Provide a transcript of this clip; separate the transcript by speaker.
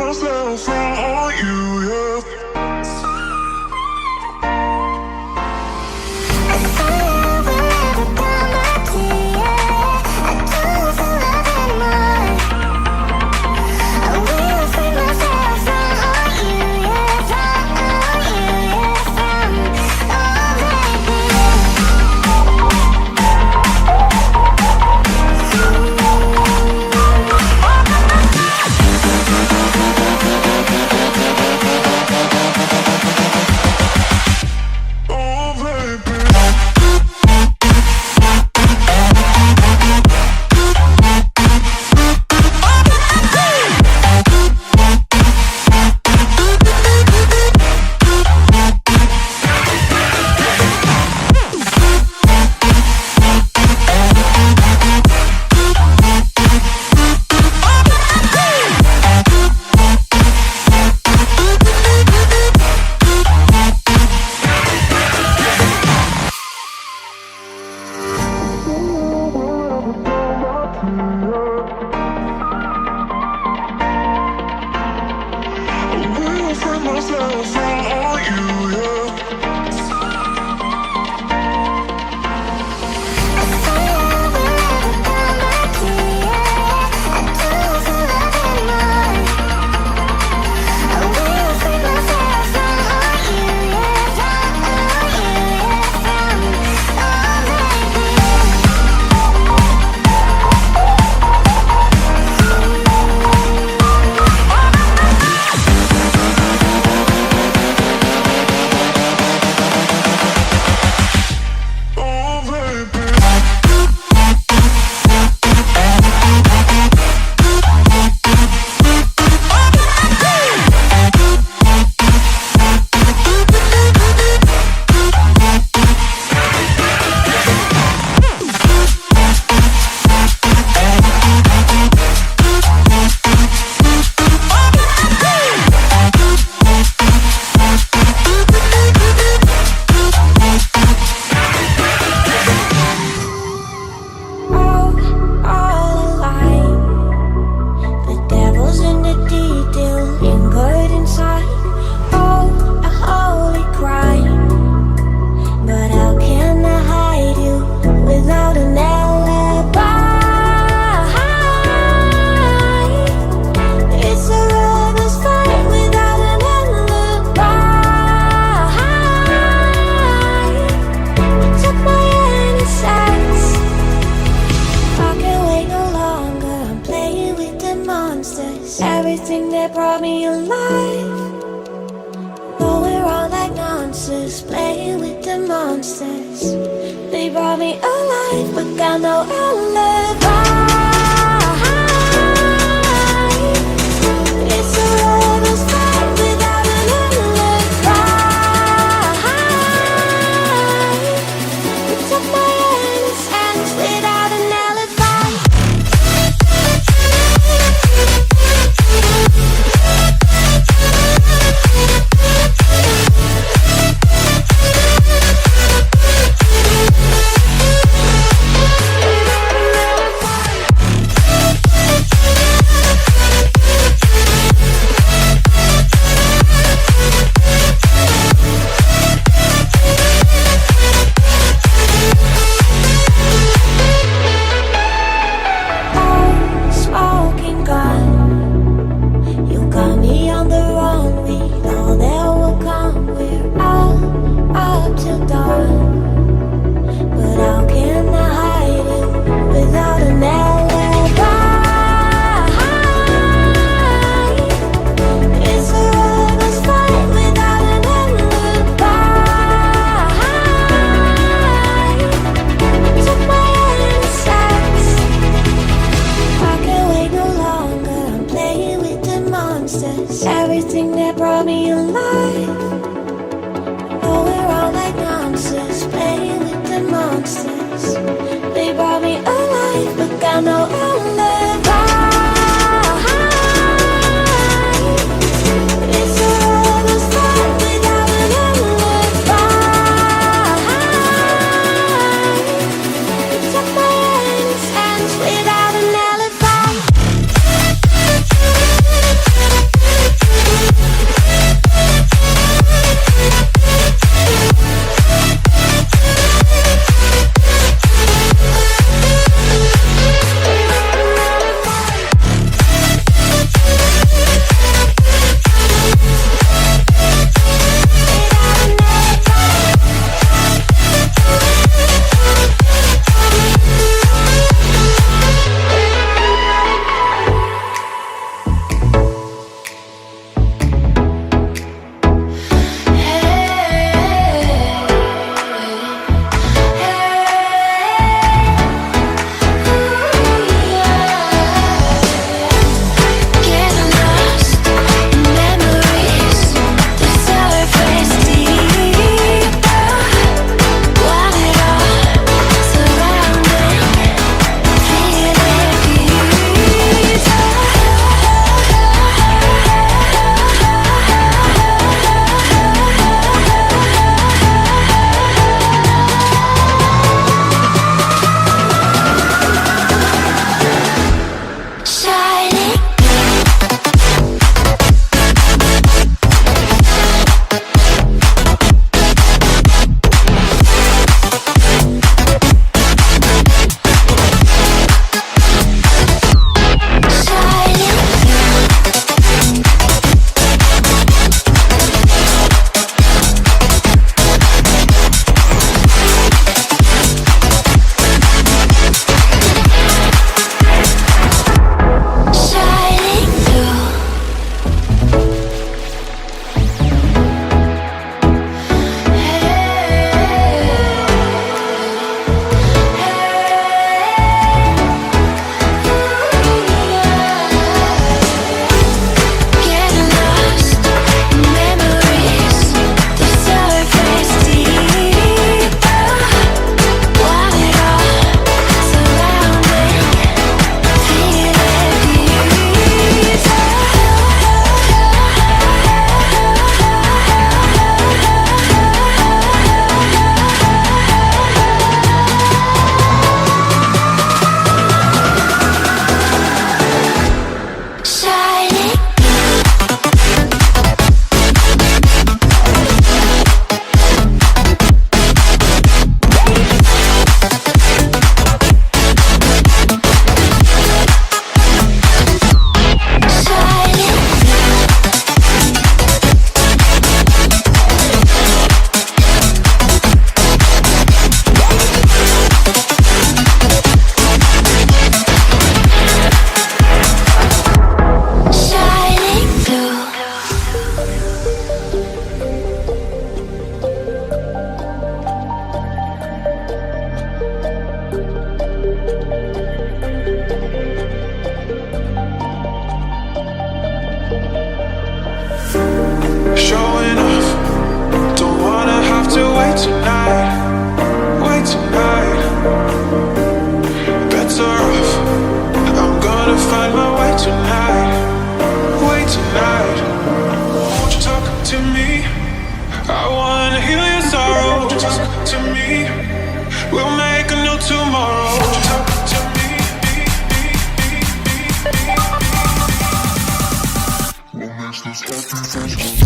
Speaker 1: myself from you, yeah.
Speaker 2: Everything that brought me alive. Though we're all like monsters, playing with the monsters. They brought me alive, but got no alibi. It's a lover's fight without an alibi. We took my innocence without an alibi. Everything that brought me alive. Oh, we're all like monsters, playing with the monsters. They brought me alive, but got no alibi. It's a lover's fight without an alibi. You took my innocence without an alibi.
Speaker 1: talk to me. We'll make a new tomorrow. Talk to me. What makes this happy face?